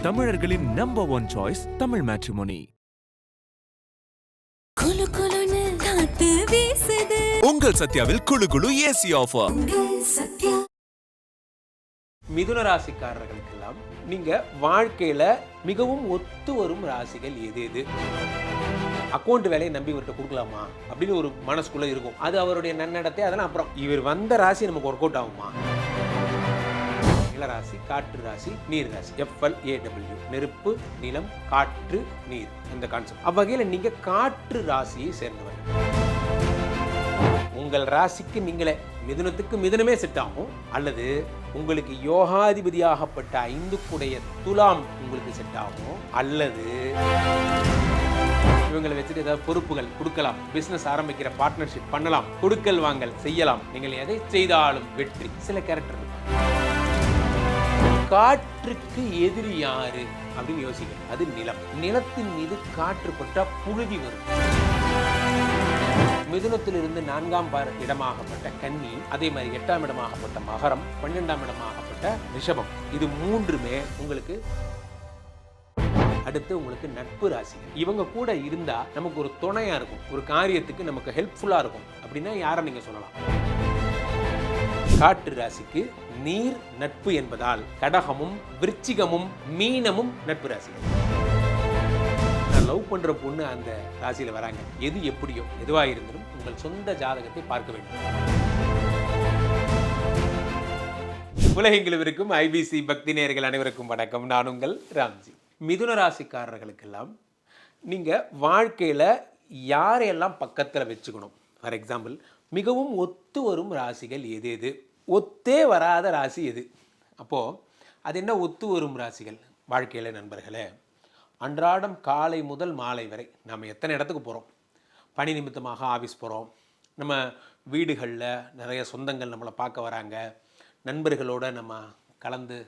தமிழர்களின் number one choice Tamil matrimony. உங்கள் சத்யாவில் குளு குளு ஏசி ஆஃபர். மிதுன ராசிக்காரர்களுக்கெல்லாம் நீங்க வாழ்க்கையில மிகவும் ஒத்து வரும் ராசிகள் எது எது? அக்கௌண்ட் வேலையை நம்பி இவர்கிட்ட கொடுக்கலாமா அப்படின்னு ஒரு மனசுக்குள்ள இருக்கும். அது அவருடைய நன்னடத்தை. அதெல்லாம் அப்புறம் இவர் வந்த ராசி நமக்கு ஒர்க் அவுட் ஆகுமா? நிலராசி, காற்று ராசி, நீர் ராசி. FLAW, நெருப்பு, நிலம், காற்று, நீர். இந்த கான்செப்ட். அவ்வகையில் நீங்க காற்று ராசியை சேர்ந்தவர். உங்கள் ராசிக்கு நீங்களே மிதுனத்துக்கு மிதுனமே செட் ஆகும், அல்லது உங்களுக்கு யோகாதிபதியாகப்பட்ட 5 கூடைய துலாம் உங்களுக்கு செட் ஆகும், அல்லது இவங்களை வச்சுட்டு ஏதாவது பொறுப்புகள் கொடுக்கலாம், பிசினஸ் ஆரம்பிக்கிற பார்ட்னர்ஷிப் பண்ணலாம், கொடுக்கல் வாங்கல் செய்யலாம். நீங்கள் எதை செய்தாலும் வெற்றி. சில கேரக்டர் காற்றுக்கு எதிரி யாரு அப்படின்னு யோசிக்க, அது நிலம். நிலத்தின் மீது காற்று பட்டா புழுதி வரும். மிதுனத்திலிருந்து 4ஆம் இடமாகப்பட்ட கன்னி, அதே மாதிரி 8ஆம் இடமாகப்பட்ட மகரம், 12ஆம் இடமாகப்பட்ட ரிஷபம், இது மூன்றுமே உங்களுக்கு அடுத்து உங்களுக்கு நட்பு ராசி. இவங்க கூட இருந்தா நமக்கு ஒரு துணையா இருக்கும், ஒரு காரியத்துக்கு நமக்கு ஹெல்ப்ஃபுல்லா இருக்கும். அப்படின்னா யாரை நீங்க சொல்லலாம்? காற்று ராசிக்கு நீர் நட்பு என்பதால் கடகமும் விருச்சிகமும் மீனமும் நட்பு ராசி. நான் லவ் பண்ற பொண்ணு அந்த ராசியில வராங்க. எது எப்படியோ எதுவா இருந்தாலும் உங்கள் சொந்த ஜாதகத்தை பார்க்க வேண்டும். உலகெங்கிலும் இருக்கும் IBC பக்தி நேயர்கள் அனைவருக்கும் வணக்கம். நான் உங்கள் ராம்ஜி. மிதுன ராசிக்காரர்களுக்கெல்லாம் நீங்க வாழ்க்கையில யாரையெல்லாம் பக்கத்துல வச்சுக்கணும்? ஃபார் எக்ஸாம்பிள், மிகவும் ஒத்து வரும் ராசிகள் எது எது? ஒத்தே வராத ராசி எது? அப்போது அது என்ன ஒத்து வரும் ராசிகள் வாழ்க்கையில்? நண்பர்களே, அன்றாடம் காலை முதல் மாலை வரை நாம் எத்தனை இடத்துக்கு போகிறோம்? பணி நிமித்தமாக ஆஃபீஸ் போகிறோம், நம்ம வீடுகளில் நிறைய சொந்தங்கள் நம்மளை பார்க்க வராங்க, நண்பர்களோடு நம்ம கலந்து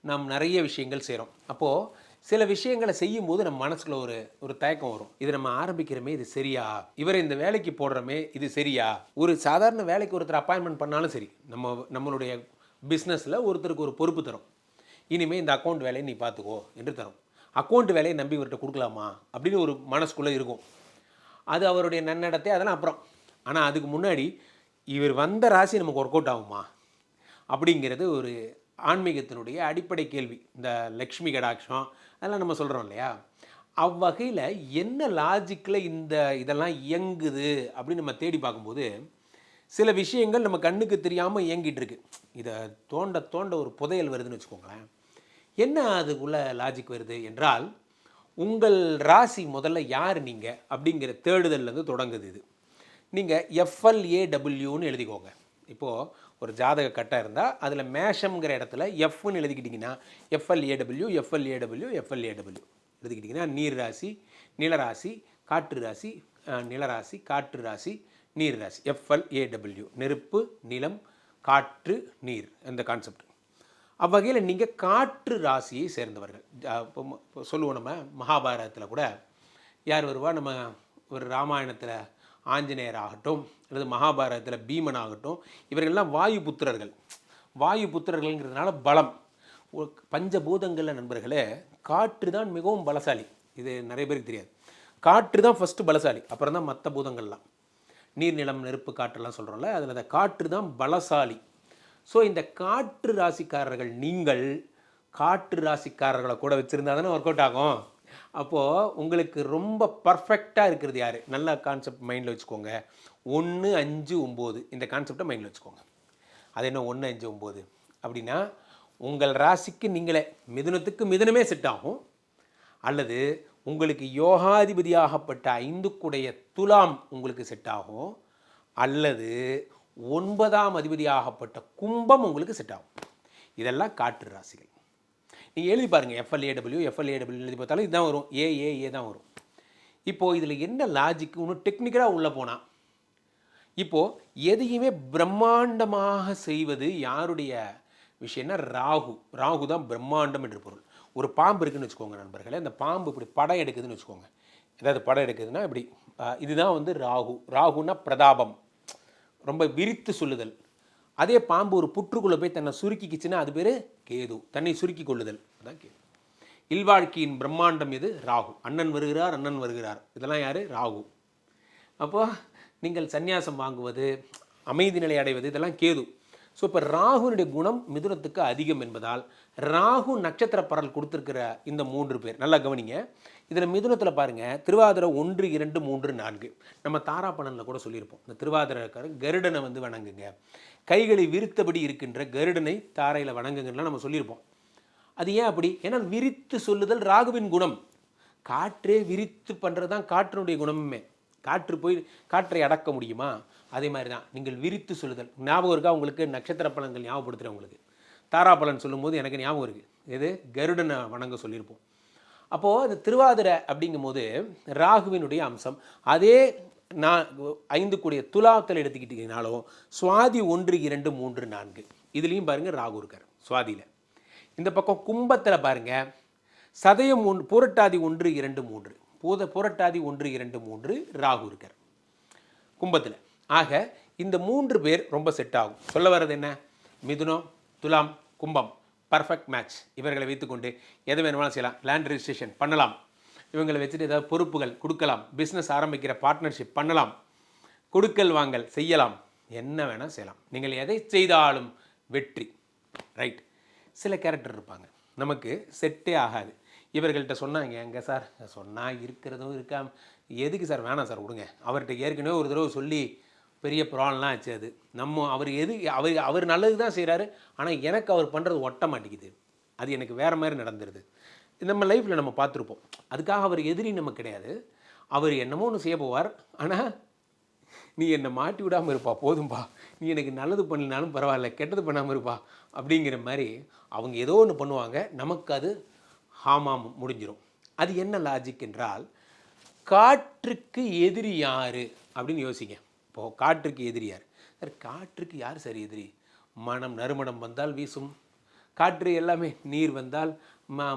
நாம் நிறைய விஷயங்கள் செய்கிறோம். அப்போது சில விஷயங்களை செய்யும்போது நம்ம மனசுக்குள்ள ஒரு தயக்கம் வரும். இது நம்ம ஆரம்பிக்கிறோமே, இது சரியா? இவரை இந்த வேலைக்கு போடுறோமே, இது சரியா? ஒரு சாதாரண வேலைக்கு ஒருத்தர் அப்பாயின்மெண்ட் பண்ணாலும் சரி, நம்மளுடைய பிஸ்னஸில் ஒருத்தருக்கு ஒரு பொறுப்பு தரும். இனிமேல் இந்த அக்கௌண்ட் வேலையை நீ பார்த்துக்கோ என்று தரும். அக்கௌண்ட் வேலையை நம்பி இவர்கிட்ட கொடுக்கலாமா அப்படின்னு ஒரு மனசுக்குள்ளே இருக்கும். அது அவருடைய நன்னடத்தை. அதெல்லாம் அப்புறம். ஆனால் அதுக்கு முன்னாடி இவர் வந்த ராசி நமக்கு ஒர்க் அவுட் ஆகுமா அப்படிங்கிறது ஒரு ஆன்மீகத்தினுடைய அடிப்படை கேள்வி. இந்த லக்ஷ்மி கடாட்சம் அதெல்லாம் நம்ம சொல்கிறோம் இல்லையா? அவ்வகையில் என்ன லாஜிக்கில் இதெல்லாம் இயங்குது அப்படின்னு நம்ம தேடி பார்க்கும்போது சில விஷயங்கள் நம்ம கண்ணுக்கு தெரியாமல் இயங்கிட்டு இருக்கு. இதை தோண்ட தோண்ட ஒரு புதையல் வருதுன்னு வச்சுக்கோங்களேன். என்ன அதுக்குள்ளே லாஜிக் வருது என்றால், உங்கள் ராசி முதல்ல யார் நீங்கள் அப்படிங்கிற தேடுதல்லேருந்து தொடங்குது. இது நீங்கள் FLAWன்னு எழுதிக்கோங்க. இப்போது ஒரு ஜாதக கட்டாக இருந்தால் அதில் மேஷம்ங்கிற இடத்துல எஃப்னு எழுதிக்கிட்டிங்கன்னா FLAW எழுதிக்கிட்டிங்கன்னா நீர் ராசி, நிலராசி, காற்று ராசி, நிலராசி, காற்று ராசி, நீர் ராசி. FLAW, நெருப்பு, நிலம், காற்று, நீர். இந்த கான்செப்ட். அவ்வகையில் நீங்கள் காற்று ராசியை சேர்ந்தவர்கள். இப்போ சொல்லுவோம், நம்ம மகாபாரதத்தில் கூட யார் வருவா? நம்ம ஒரு ராமாயணத்தில் ஆஞ்சநேயர் ஆகட்டும், அல்லது மகாபாரதத்தில் பீமன் ஆகட்டும், இவர்கள்லாம் வாயு புத்திரர்கள். வாயு புத்திரர்கள்ங்கிறதுனால பலம். பஞ்சபூதங்களில் நண்பர்களே, காற்று தான் மிகவும் பலசாலி. இது நிறைய பேருக்கு தெரியாது. காற்று தான் ஃபஸ்ட்டு பலசாலி, அப்புறம் தான் மற்ற பூதங்கள்லாம். நீர், நிலம், நெருப்பு, காற்றெல்லாம் சொல்கிறோம்ல, அதில் அந்த காற்று தான் பலசாலி. ஸோ இந்த காற்று ராசிக்காரர்கள், நீங்கள் காற்று ராசிக்காரர்களை கூட வச்சுருந்தா தானே ஒர்க் அவுட் ஆகும். அப்போது உங்களுக்கு ரொம்ப பர்ஃபெக்டாக இருக்கிறது யார்? நல்ல கான்செப்ட் மைண்டில் வச்சுக்கோங்க. 1, 5, 9 இந்த கான்செப்டை மைண்டில் வச்சுக்கோங்க. அது என்ன 1, 5, 9 அப்படின்னா, உங்கள் ராசிக்கு நீங்களே மிதுனத்துக்கு மிதுனமே செட் ஆகும், அல்லது உங்களுக்கு யோகாதிபதியாகப்பட்ட 5 கூடைய துலாம் உங்களுக்கு செட் ஆகும், அல்லது 9ஆம் அதிபதியாகப்பட்ட கும்பம் உங்களுக்கு செட் ஆகும். இதெல்லாம் காற்று ராசிகள். நீங்கள் எழுதி பாருங்கள். FLAW எழுதி பார்த்தாலும் இதுதான் வரும். ஏ தான் வரும். இப்போது இதில் என்ன லாஜிக்கு? இன்னும் டெக்னிக்கலாக உள்ளே போனால், இப்போது எதையுமே பிரம்மாண்டமாக செய்வது யாருடைய விஷயம்னா ராகு தான் பிரம்மாண்டம் என்று பொருள். ஒரு பாம்பு இருக்குதுன்னு வச்சுக்கோங்க நண்பர்களே. அந்த பாம்பு இப்படி படம் எடுக்குதுன்னு வச்சுக்கோங்க. ஏதாவது படம் எடுக்குதுன்னா இப்படி, இதுதான் ராகுனா பிரதாபம், ரொம்ப விரித்து சொல்லுதல். அதே பாம்பு ஒரு புற்றுக்குள்ளே போய் தன்னை சுருக்கிக்கிச்சுன்னா அது பேர் கேது, தன்னை சுருக்கி கொள்ளுதல், அதான் கேது. இல்வாழ்க்கையின் பிரம்மாண்டம் எது? ராகு. அண்ணன் வருகிறார், அண்ணன் வருகிறார், இதெல்லாம் யார்? ராகு. அப்போது நீங்கள் சந்நியாசம் வாங்குவது, அமைதி நிலை அடைவது, இதெல்லாம் கேது. ஸோ இப்போ ராகுனுடைய குணம் மிதுனத்துக்கு அதிகம் என்பதால் ராகு நட்சத்திர பரல் கொடுத்துருக்கிற இந்த 3 பேர் நல்லா கவனிங்க. இதில் மிதுனத்தில் பாருங்கள், திருவாதிரை 1, 2, 3, 4. நம்ம தாராப்பணனில் கூட சொல்லியிருப்போம், இந்த திருவாதிரைக்காரர் கருடனை வந்து வணங்குங்க, கைகளை விரித்தபடி இருக்கின்ற கருடனை தாரையில் வணங்குங்கலாம் நம்ம சொல்லியிருப்போம். அது ஏன் அப்படி? ஏன்னா விரித்து சொல்லுதல் ராகுவின் குணம். காற்றே விரித்து பண்ணுறது தான் காற்றினுடைய குணமுமே. காற்று போய் காற்றை அடக்க முடியுமா? அதே மாதிரி தான் நீங்கள் விரித்து சொல்லுதல். ஞாபகம் இருக்கா உங்களுக்கு? நட்சத்திர பலன்கள் ஞாபகப்படுத்துகிறேன் உங்களுக்கு. தாராபலன் சொல்லும்போது எனக்கு ஞாபகம் இருக்குது, எது? கருடனை வணங்க சொல்லியிருப்போம். அப்போது இந்த திருவாதிரை அப்படிங்கும்போது ராகுவினுடைய அம்சம். அதே நான் 5 கூடிய துலாத்தில் எடுத்துக்கிட்டீங்கனாலும் சுவாதி 1, 2, 3, 4 இதுலேயும் பாருங்கள் ராகு இருக்கார் சுவாதியில். இந்த பக்கம் கும்பத்தில் பாருங்கள் சதயம் புரட்டாதி 1, 2, 3 புரட்டாதி 1, 2, 3 ராகு இருக்கார் கும்பத்தில். ஆக இந்த 3 பேர் ரொம்ப செட் ஆகும். சொல்ல வர்றது என்ன? மிதுனம், துலாம், கும்பம் பர்ஃபெக்ட் மேட்ச். இவர்களை வைத்துக்கொண்டு எதை வேணுமாலும் செய்யலாம். லேண்ட் ரெஜிஸ்ட்ரேஷன் பண்ணலாம், இவங்களை வச்சுட்டு ஏதாவது பொறுப்புகள் கொடுக்கலாம், பிஸ்னஸ் ஆரம்பிக்கிற பார்ட்னர்ஷிப் பண்ணலாம், கொடுக்கல் வாங்கல் செய்யலாம், என்ன வேணால் செய்யலாம். நீங்கள் எதை செய்தாலும் வெற்றி. ரைட். சில கேரக்டர் இருப்பாங்க நமக்கு செட்டே ஆகாது. இவர்கள்ட்ட சொன்னாங்க, எங்கே சார் சொன்னால் இருக்கிறதும் இருக்கா, எதுக்கு சார், வேணாம் சார் விடுங்க. அவர்கிட்ட ஏற்கனவே ஒரு தடவை சொல்லி பெரிய ப்ராப்ளம்லாம் ஆச்சு. அது நம்ம அவர் நல்லது தான் செய்கிறாரு, ஆனால் எனக்கு அவர் பண்ணுறது ஒட்ட மாட்டேங்குது, அது எனக்கு வேறு மாதிரி நடந்துருது. நம்ம லைஃப்பில் நம்ம பார்த்துருப்போம். அதுக்காக அவர் எதிரி நம்ம கிடையாது. அவர் என்னமோ ஒன்று செய்ய போவார், ஆனால் நீ என்னை மாட்டி விடாமல் இருப்பா, போதும்பா, நீ எனக்கு நல்லது பண்ணலனாலும் பரவாயில்ல, கெட்டது பண்ணாமல் இருப்பா அப்படிங்கிற மாதிரி அவங்க ஏதோ ஒன்று பண்ணுவாங்க, நமக்கு அது ஹாமாம் முடிஞ்சிடும். அது என்ன லாஜிக் என்றால், காற்றுக்கு எதிரி யார் அப்படின்னு யோசிங்க. இப்போது காற்றுக்கு எதிரி யார்? சார் காற்றுக்கு யார் சார் எதிரி? மனம் நறுமணம் வந்தால் வீசும், காற்று எல்லாமே, நீர் வந்தால்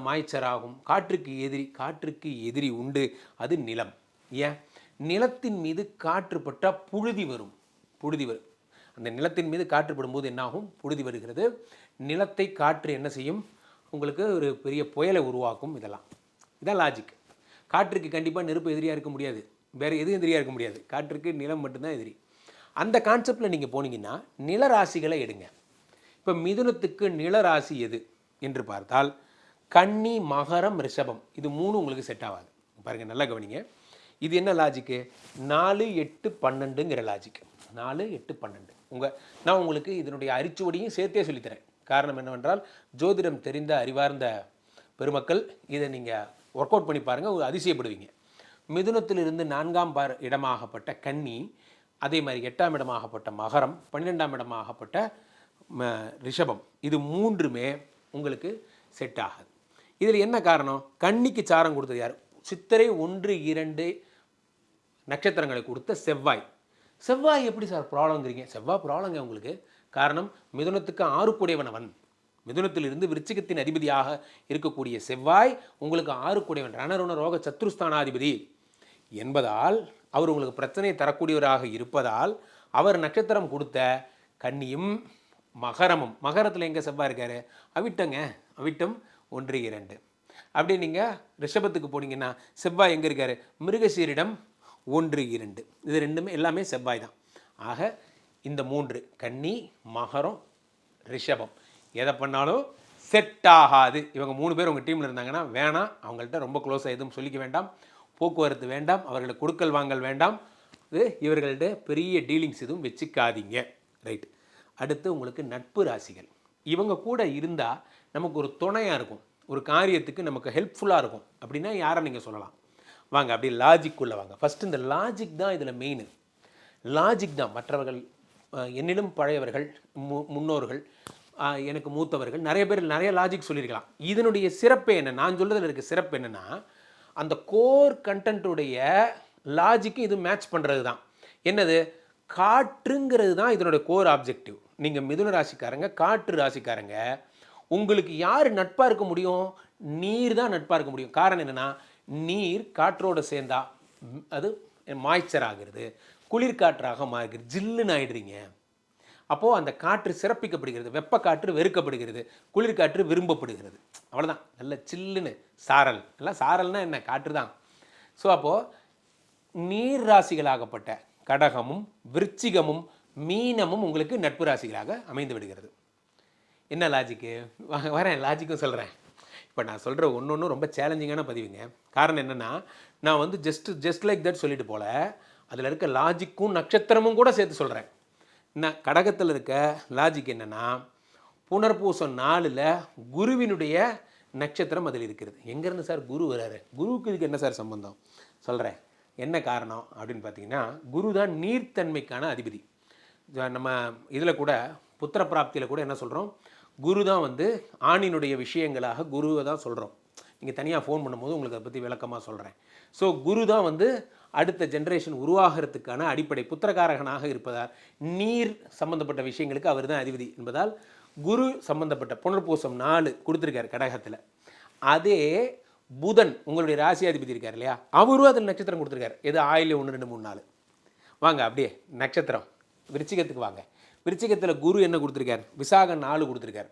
மாய்ச்சராகும். காற்றுக்கு எதிரி உண்டு, அது நிலம். ஏன்? நிலத்தின் மீது காற்று பட்டால் புழுதி வரும். அந்த நிலத்தின் மீது காற்று படும்போது என்னாகும்? புழுதி வருகிறது. நிலத்தை காற்று என்ன செய்யும்? உங்களுக்கு ஒரு பெரிய புயலை உருவாக்கும். இதான் லாஜிக். காற்றுக்கு கண்டிப்பாக நெருப்பு எதிரியாக இருக்க முடியாது, வேறு எதுவும் எதிரியாக இருக்க முடியாது. காற்றுக்கு நிலம் மட்டும்தான் எதிரி. அந்த கான்செப்டில் நீங்கள் போனீங்கன்னா நிலராசிகளை எடுங்க. இப்போ மிதுனத்துக்கு நிலராசி எது என்று பார்த்தால் கன்னி, மகரம், ரிஷபம், இது 3 உங்களுக்கு செட் ஆகாது. பாருங்கள், நல்லா கவனிங்க. இது என்ன லாஜிக்கு? 4, 8, 12ங்கிற லாஜிக். 4, 8, 12 நான் உங்களுக்கு இதனுடைய அரிச்சுவடியும் சேர்த்தே சொல்லித்தரேன். காரணம் என்னவென்றால், ஜோதிடம் தெரிந்த அறிவார்ந்த பெருமக்கள் இதை நீங்கள் ஒர்க் அவுட் பண்ணி பாருங்கள், ஒரு அதிசயப்படுவீங்க. மிதுனத்திலிருந்து 4ஆம் இடமாகப்பட்ட கன்னி, அதே மாதிரி 8ஆம் இடமாகப்பட்ட மகரம், 12ஆம் இடமாகப்பட்ட ரிஷபம், இது 3மே உங்களுக்கு செட் ஆகாது. இதில் என்ன காரணம்? கன்னிக்கு சாரம் கொடுத்தது யார்? சித்திரை 1, 2 நட்சத்திரங்களை கொடுத்த செவ்வாய். செவ்வாய் எப்படி சார் ப்ராப்ளங்கிறீங்க? செவ்வாய் ப்ராப்ளங்க உங்களுக்கு. காரணம், மிதுனத்துக்கு 6 கூடையவன் அவன். மிதுனத்திலிருந்து விருச்சிகத்தின் அதிபதியாக இருக்கக்கூடிய செவ்வாய் உங்களுக்கு 6 கூடையவன், ரணருண ரோக சத்ருஸ்தானாதிபதி என்பதால் அவர் உங்களுக்கு பிரச்சனையை தரக்கூடியவராக இருப்பதால் அவர் நட்சத்திரம் கொடுத்த கன்னியும் மகரமும், மகரத்தில் எங்கே செவ்வாய் இருக்கார்? அவிட்டம் 1, 2. அப்படி நீங்கள் ரிஷபத்துக்கு போனீங்கன்னா செவ்வாய் எங்கே இருக்கார்? மிருகசீரிடம் 1, 2. இது ரெண்டுமே எல்லாமே செவ்வாய் தான். ஆக இந்த 3 கன்னி, மகரம், ரிஷபம் எதை பண்ணாலும் செட் ஆகாது. இவங்க 3 பேர் உங்கள் டீமில் இருந்தாங்கன்னா வேணாம், அவங்கள்ட்ட ரொம்ப க்ளோஸாக எதுவும் சொல்லிக்க வேண்டாம், போக்குவரத்து வேண்டாம், அவர்களை கொடுக்கல் வாங்கல் வேண்டாம், இது இவர்கள்ட்ட பெரிய டீலிங்ஸ் எதுவும் வச்சுக்காதீங்க. ரைட். அடுத்து உங்களுக்கு நட்பு ராசிகள். இவங்க கூட இருந்தால் நமக்கு ஒரு துணையாக இருக்கும், ஒரு காரியத்துக்கு நமக்கு ஹெல்ப்ஃபுல்லாக இருக்கும். அப்படின்னா யாரை நீங்கள் சொல்லலாம்? வாங்க அப்படியே லாஜிக்குள்ளே வாங்க. ஃபஸ்ட்டு இந்த லாஜிக் தான் இதில் மெயின். லாஜிக் தான். மற்றவர்கள், என்னிலும் பழையவர்கள், முன்னோர்கள், எனக்கு மூத்தவர்கள், நிறைய பேர் நிறைய லாஜிக் சொல்லியிருக்கலாம். இதனுடைய சிறப்பு என்ன? நான் சொல்கிறதுல இருக்க சிறப்பு என்னென்னா, அந்த கோர் கண்டென்ட்டுடைய லாஜிக்கு இது மேட்ச் பண்ணுறது தான். என்னது? காற்றுங்கிறது தான் இதனுடைய கோர் ஆப்ஜெக்டிவ். நீங்கள் மிதுன ராசிக்காரங்க, காற்று ராசிக்காரங்க, உங்களுக்கு யார் நட்பாக இருக்க முடியும்? நீர் தான் நட்பாக இருக்க முடியும். காரணம் என்னென்னா, நீர் காற்றோடு சேர்ந்தா அது மாய்ச்சர் ஆகிறது, குளிர்காற்றாக மாறுகிறது, ஜில்லுன்னு ஆகிடுறீங்க. அப்போது அந்த காற்று சிறப்பிக்கப்படுகிறது, வெப்ப காற்று வெறுக்கப்படுகிறது, குளிர்காற்று விரும்பப்படுகிறது. அவ்வளோதான். நல்ல சில்லுன்னு சாரல், எல்லாம் சாரல்னால் என்ன, காற்று தான். ஸோ அப்போது நீர் ராசிகளாகப்பட்ட கடகமும் விருச்சிகமும் மீனமும் உங்களுக்கு நட்பு ராசிகளாக அமைந்து விடுகிறது. என்ன லாஜிக்கு வரேன், லாஜிக்கும் சொல்கிறேன். இப்போ நான் சொல்கிற ஒன்று ரொம்ப சேலஞ்சிங்கான பதிவுங்க. காரணம் என்னென்னா, நான் வந்து ஜஸ்ட் லைக் தட் சொல்லிட்டு போல அதில் இருக்க லாஜிக்கும் நட்சத்திரமும் கூட சேர்த்து சொல்கிறேன். நான் கடகத்தில் இருக்க லாஜிக் என்னென்னா, புனர்பூசம் 4ல் குருவினுடைய நட்சத்திரம் அதில் இருக்கிறது. எங்கேருந்து சார் குரு வராரு, குருவுக்கு இதுக்கு என்ன சார் சம்பந்தம் சொல்கிறேன். என்ன காரணம் அப்படின்னு பார்த்தீங்கன்னா, குரு தான் நீர்த்தன்மைக்கான அதிபதி. நம்ம இதில் கூட புத்திர பிராப்தியில் கூட என்ன சொல்கிறோம், குரு தான் வந்து ஆணினுடைய விஷயங்களாக குருவை தான் சொல்கிறோம். நீங்கள் தனியாக ஃபோன் பண்ணும்போது உங்களுக்கு அதை பற்றி விளக்கமாக சொல்கிறேன். ஸோ குரு தான் வந்து அடுத்த ஜென்ரேஷன் உருவாகிறதுக்கான அடிப்படை புத்திரகாரகனாக இருப்பதால் நீர் சம்பந்தப்பட்ட விஷயங்களுக்கு அவர் தான் அதிபதி என்பதால் குரு சம்பந்தப்பட்ட புனர்பூசம் 4 கொடுத்துருக்காரு கடகத்தில். அதே புதன் உங்களுடைய ராசி அதிபதி இருக்கார் இல்லையா, அவரும் அதில் நட்சத்திரம் கொடுத்துருக்காரு. எது ஆயில 1 2 3 4 வாங்க அப்படியே நட்சத்திரம் விருச்சிகத்துக்கு வாங்க. விருச்சிகத்தில் குரு என்ன கொடுத்துருக்கார், விசாகம் 4 கொடுத்துருக்கார்.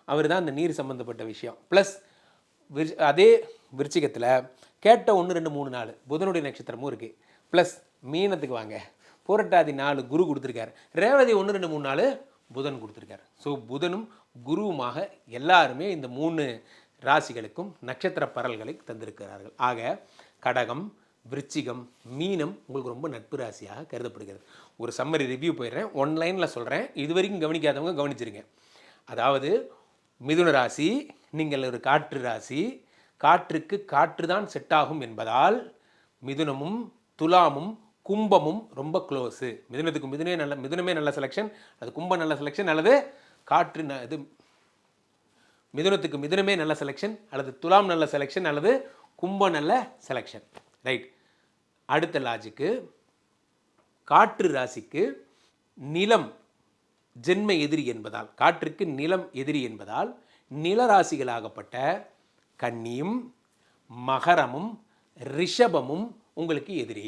அவர் தான் அந்த நீர் சம்மந்தப்பட்ட விஷயம். ப்ளஸ் அதே விருச்சிகத்தில் கேட்ட 1 2 3 4 புதனுடைய நட்சத்திரமும் இருக்குது. ப்ளஸ் மீனத்துக்கு வாங்க, புரட்டாதி 4 குரு கொடுத்துருக்கார். ரேவதி 1 2 3 4 புதன் கொடுத்துருக்கார். ஸோ புதனும் குருவுமாக எல்லாருமே இந்த 3 ராசிகளுக்கும் நட்சத்திர பரல்களை தந்திருக்கிறார்கள். ஆக கடகம் விருச்சிகம் மீனம் உங்களுக்கு ரொம்ப நட்பு ராசியாக கருதப்படுகிறது. ஒரு சம்மரி ரிவ்யூ போயிடுறேன், ஒன்லைனில் சொல்கிறேன், இது வரைக்கும் கவனிக்காதவங்க கவனிச்சிருங்க. அதாவது மிதுன ராசி, நீங்கள் ஒரு காற்று ராசி, காற்றுக்கு காற்று தான் செட் ஆகும் என்பதால் மிதுனமும் துலாமும் கும்பமும் ரொம்ப க்ளோஸு. மிதுனத்துக்கு மிதுனமே நல்ல செலெக்ஷன், அது கும்பம் நல்ல செலெக்ஷன், அல்லது காற்று இது மிதுனத்துக்கு மிதுனமே நல்ல செலெக்ஷன், அல்லது துலாம் நல்ல செலெக்ஷன், அல்லது கும்பம் நல்ல செலெக்ஷன். ரைட். அடுத்த லாஜிக்கு, காற்று ராசிக்கு நிலம் ஜென்ம எதிரி என்பதால், காற்றுக்கு நிலம் எதிரி என்பதால் நிலராசிகளாகப்பட்ட கன்னியும் மகரமும் ரிஷபமும் உங்களுக்கு எதிரி.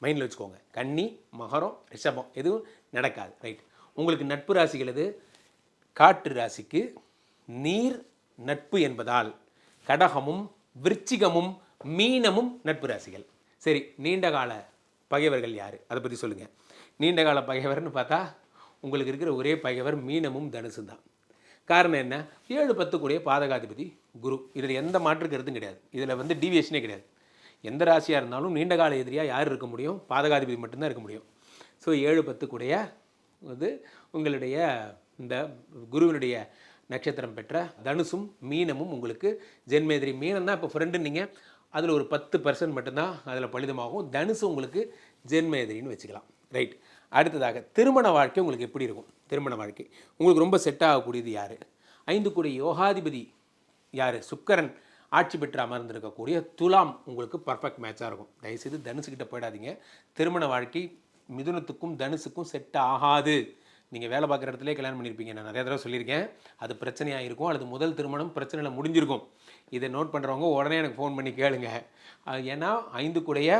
மைண்டில் வச்சுக்கோங்க, கன்னி மகரம் ரிஷபம் எதுவும் நடக்காது. ரைட். உங்களுக்கு நட்பு ராசிகள் எது, காற்று ராசிக்கு நீர் நட்பு என்பதால் கடகமும் விருச்சிகமும் மீனமும் நட்பு ராசிகள். சரி, நீண்டகால பகைவர்கள் யார், அதை பற்றி சொல்லுங்கள். நீண்டகால பகைவர்னு பார்த்தா உங்களுக்கு இருக்கிற ஒரே பகைவர் மீனமும் தனுசும் தான். காரணம் என்ன, 7 10 கூடிய பாதகாதிபதி குரு. இதில் எந்த மாற்று கருத்தும் கிடையாது, இதில் வந்து டீவியேஷனே கிடையாது. எந்த ராசியாக இருந்தாலும் நீண்டகால எதிரியாக யார் இருக்க முடியும், பாதகாதிபதி மட்டும்தான் இருக்க முடியும். ஸோ 7 10 கூடிய வந்து உங்களுடைய இந்த குருவினுடைய நட்சத்திரம் பெற்ற தனுசும் மீனமும் உங்களுக்கு ஜென்மேதிரி. மீனம் தான் இப்போ ஃப்ரெண்டு, நீங்கள் அதில் ஒரு 10% மட்டும்தான் அதில் பலிதமாகும். தனுசு உங்களுக்கு ஜென்மேதிரின்னு வச்சுக்கலாம். ரைட். அடுத்ததாக திருமண வாழ்க்கை உங்களுக்கு எப்படி இருக்கும். திருமண வாழ்க்கை உங்களுக்கு ரொம்ப செட் ஆகக்கூடியது யார், 5 கூடிய யோகாதிபதி யார், சுக்கிரன் ஆட்சி பெற்று அமர்ந்திருக்கக்கூடிய துலாம் உங்களுக்கு பர்ஃபெக்ட் மேட்சாக இருக்கும். தயவுசெய்து தனுசுக்கிட்ட போயிடாதீங்க. திருமண வாழ்க்கை மிதுனத்துக்கும் தனுசுக்கும் செட் ஆகாது. நீங்கள் வேலை பார்க்குற இடத்துல கல்யாணம் பண்ணியிருப்பீங்க, நான் நிறைய தடவை சொல்லியிருக்கேன். அது பிரச்சனையாக இருக்கும், அல்லது முதல் திருமணம் பிரச்சனையில் முடிஞ்சிருக்கும். இதை நோட் பண்ணுறவங்க உடனே எனக்கு ஃபோன் பண்ணி கேளுங்க. ஏன்னா 5 கூடைய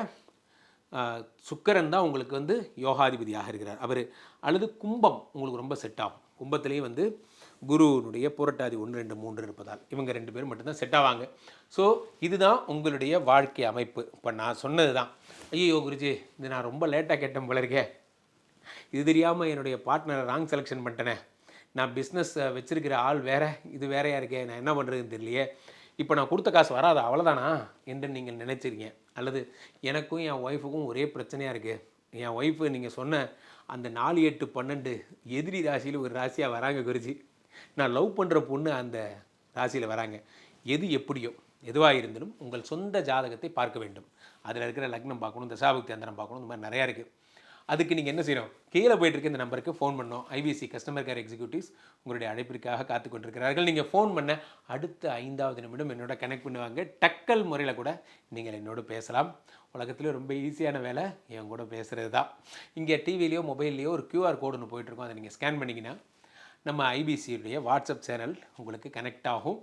சுக்கிரன் தான் உங்களுக்கு வந்து யோகாதிபதியாக இருக்கிறார் அவர். அல்லது கும்பம் உங்களுக்கு ரொம்ப செட் ஆகும். கும்பத்திலேயும் வந்து குருனுடைய புரட்டாதி 1 2 3 இருப்பதால் இவங்க 2 பேரும் மட்டும்தான் செட் ஆவாங்க. ஸோ இதுதான் உங்களுடைய வாழ்க்கை அமைப்பு. இப்போ நான் சொன்னது தான். ஐயோ குருஜி, இது நான் ரொம்ப லேட்டாக கேட்டேன் போல இருக்கே, இது தெரியாமல் என்னுடைய பார்ட்னரை ராங் செலெக்ஷன் பண்ணிட்டேனே, நான் பிஸ்னஸ் வச்சுருக்கிற ஆள் வேறு, இது வேறையாக இருக்கே, நான் என்ன பண்ணுறதுன்னு தெரியலையே, இப்போ நான் கொடுத்த காசு வராது அவ்வளோதானா என்று நீங்கள் நினைச்சிருக்கீங்க. அல்லது எனக்கும் என் ஒய்ஃபுக்கும் ஒரே பிரச்சனையாக இருக்குது, என் ஒய்ஃபு நீங்கள் சொன்ன அந்த 4 8 12 எதிரி ராசியில் ஒரு ராசியாக வராங்க குருஜி, நான் லவ் பண்ணுற பொண்ணு அந்த ராசியில் வராங்க. எது எப்படியோ எதுவாக இருந்தாலும் உங்கள் சொந்த ஜாதகத்தை பார்க்க வேண்டும். அதில் இருக்கிற லக்னம் பார்க்கணும், தசாபுக்தி அந்தரம் பார்க்கணும், இந்த மாதிரி நிறையா இருக்குது. அதுக்கு நீங்கள் என்ன செய்யணும், கீழே போய்ட்டுருக்க இந்த நம்பருக்கு ஃபோன் பண்ணோம். ஐபிசி கஸ்டமர் கேர் எக்ஸிக்யூட்டிவ்ஸ் உங்களுடைய அழைப்பிற்காக காத்து கொண்டிருக்கிறார்கள். நீங்கள் ஃபோன் பண்ண அடுத்த 5வது நிமிடம் என்னோட கனெக்ட் பண்ணுவாங்க. டக்கல் முறையில் கூட நீங்கள் என்னோட பேசலாம். உலகத்தில் ரொம்ப ஈஸியான வேலை என் கூட பேசுகிறது தான். இங்கே டிவிலையோ மொபைல்லையோ ஒரு QR கோடு ஒன்று போயிட்டுருக்கோம், அதை நீங்கள் ஸ்கேன் பண்ணிங்கன்னா நம்ம ஐபிசியுடைய வாட்ஸ்அப் சேனல் உங்களுக்கு கனெக்ட் ஆகும்.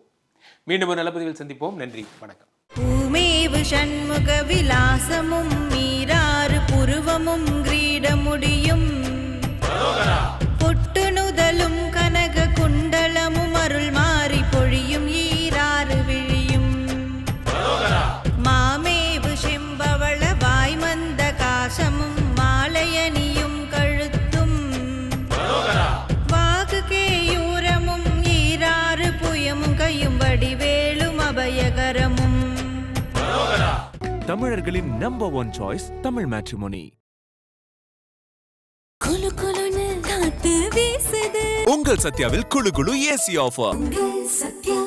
மீண்டும் ஒரு நல்ல பதிவில் சந்திப்போம். நன்றி, வணக்கம். பூமேவு ஷண்முக விலாசமும் மீராறு புருவமும் கிரீடமுடியும் குண்டலும் கனக குண்டலமும் அருள் மாறி பொழியும் ஈராறு விழியும் மாமேவு செம்பவள வாய்மந்த காசமும் மாலையணியும் கழுத்தும் வாகு கேயூரமும் ஈராறு புயமும் கையும் வடிவேலும் அபயகரமும். தமிழர்களின் number one choice Tamil Matrimony. குலு குலுன்னு காத்து வீசுது உங்கள் சத்யாவில் குளு குளு ஏசி ஆஃபர். சத்யா